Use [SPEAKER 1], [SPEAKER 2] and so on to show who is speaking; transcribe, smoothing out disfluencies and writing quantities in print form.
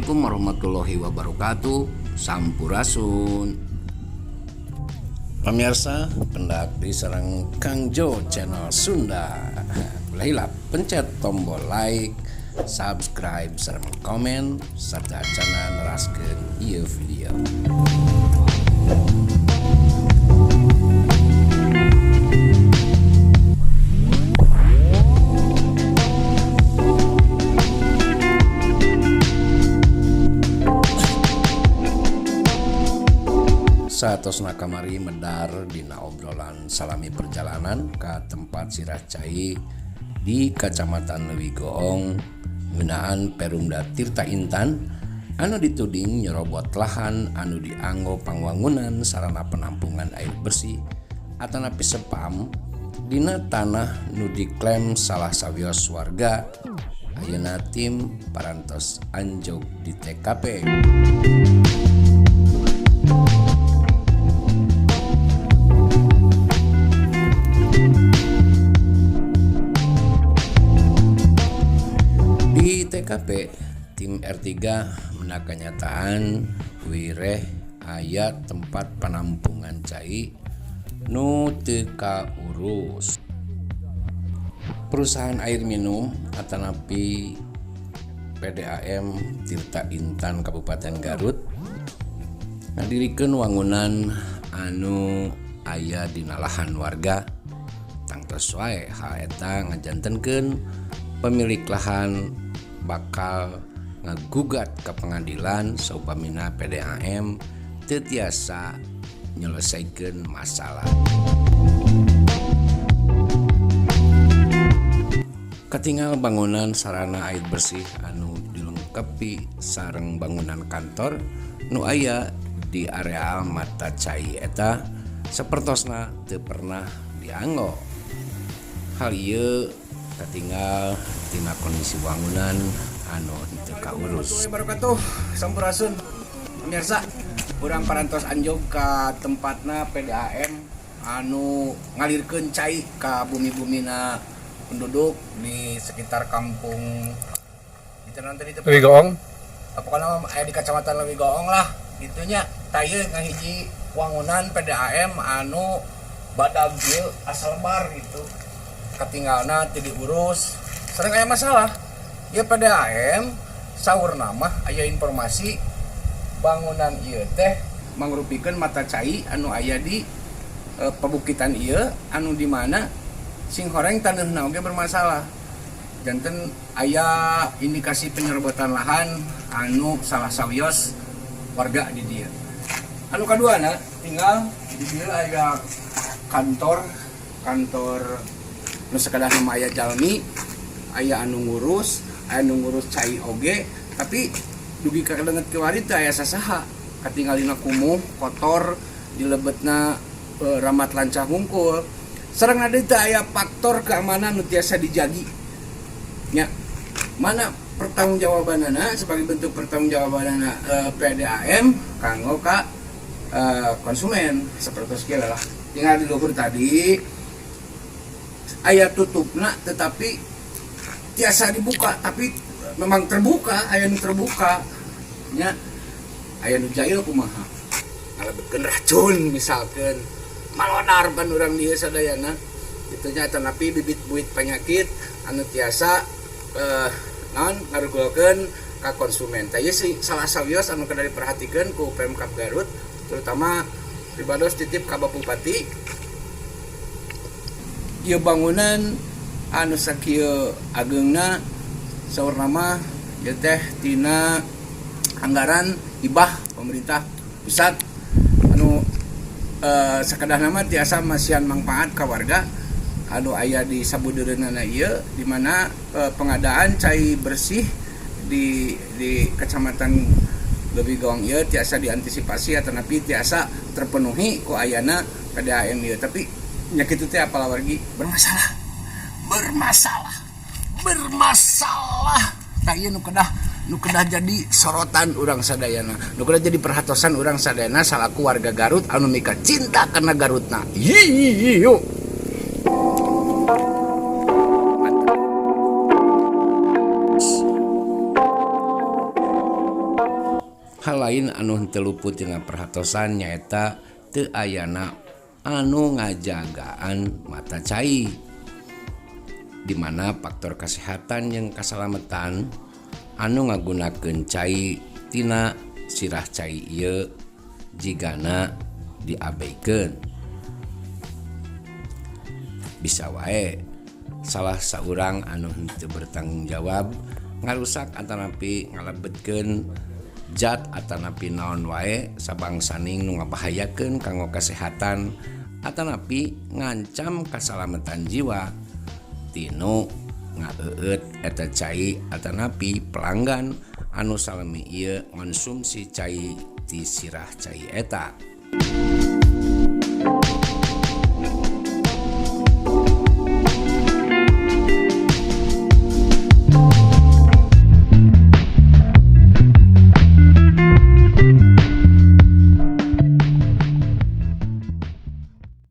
[SPEAKER 1] Assalamualaikum warahmatullahi wabarakatuh. Sampurasun. Pemirsa, pendak diserang Kang Jo channel Sunda. Lahilap pencet tombol like, subscribe, serta komen, serta acana neraskeun ieu video. Satosna kamari medar dina obrolan salami perjalanan ke tempat sirah cai di Kacamatan Leuwi Goong ngeunaan Perumda Tirta Intan anu dituding nyerobot lahan anu dianggo pangwangunan sarana penampungan air bersih atanapi sepam dina tanah nu diklaim salah sawios warga. Ayeuna tim parantos anjog di TKP. Di TKP, tim R3 menak kenyataan wireh aya tempat penampungan cai nu teu kaurus. Perusahaan air minum atanapi PDAM Tirta Intan Kabupaten Garut ngadirikeun wangunan anu aya dina lahan warga. Tangtos wae hal eta ngajantenkeun pemilik lahan bakal ngagugat ke pengadilan saupamina PDAM teu tiasa nyelesaikeun masalah. Katingal bangunan sarana air bersih anu dilengkepi sareng bangunan kantor nu aya di areal mata cai eta sapertosna teu pernah dianggo. Hal ieu katinggal tina kondisi bangunan anu teu kaurus.
[SPEAKER 2] Wabarakatuh, sampurasun pemirsa. Urang parantos anjog ka tempatna PDAM anu ngalirkeun cai ka bumi-bumina penduduk di sekitar kampung
[SPEAKER 3] Leuwi Goong.
[SPEAKER 2] Pokona aya di Kacamatan Leuwi Goong lah. Kitu nya tayeu ngahiji wangunan PDAM anu badag ieu asal bar gitu. Katinggalna teu diurus, sering aya masalah. Ya PDAM saurna mah aya informasi bangunan ieu teh mangrupikeun mata cai anu aya di pabukitan ieu anu di mana sing horeng taneuhna oge bermasalah. Janten aya indikasi penyerobotan lahan anu salah sawios warga di dieu. Anu kaduana tinggal di dieu aya kantor nu sekedar nama aya jalmi, aya anu ngurus cai oge, tapi dugi kalenget kiwari teh aya sasaha. Katinggalina kumuh, kotor, dilebetna ramat lancah hungkul. Sareng ada teh aya faktor keamanan nu tiasa dijagi. Nya, mana pertanggungjawabanana sebagai bentuk pertanggungjawabanana PDAM kanggo ka konsumen sapertos kieu lah. Tinggal di luhur tadi aya tutupna tetapi tiasa dibuka, tapi memang terbuka, aya nu terbuka nya aya nu jahil kumaha ngalebetkeun racun misalkeun malodar pan urang dieu sadayana kitu nya tanapi bibit buit penyakit anu tiasa ngarugulkeun ka konsumen. Tah ieu salah sawios anu kada diperhatikeun ku Pemkab Garut, terutama pribados titip ka Bapak Bupati. Ieu bangunan anu sakieu ageungna saurna mah ieu teh tina anggaran hibah pemerintah pusat anu sakedahna mah tiasa masihan manfaat ka warga anu aya di sabudeureunana ieu di mana pengadaan cai bersih di Kecamatan Leuwi Goong ieu tiasa diantisipasi atanapi tiasa terpenuhi ku ayana PDAM ieu. Tapi nya kitu teh apalah wargi bermasalah. Tah ieu nu kedah jadi sorotan urang sadayana, nu kedah jadi perhatosan urang sadayana salaku warga Garut anu mika cinta karena Garutna. Yuk.
[SPEAKER 1] lain anu teu luput tina perhatosan nyaeta teu ayana anu ngajagaan mata cai, di mana faktor kesehatan jeung kasalamatan anu ngagunakeun cai tina sirah cai ieu jigana diabaikeun. Bisa wae salah saurang anu henteu bertanggung jawab ngarusak atanapi ngalebetkeun zat atanapi naon wae sabangsaning nu ngabahayakeun kanggo kesehatan atanapi ngancam kasalamatan jiwa tinu ngaeueut eta cai atanapi pelanggan anu salami ieu konsumsi cai ti sirah cai eta.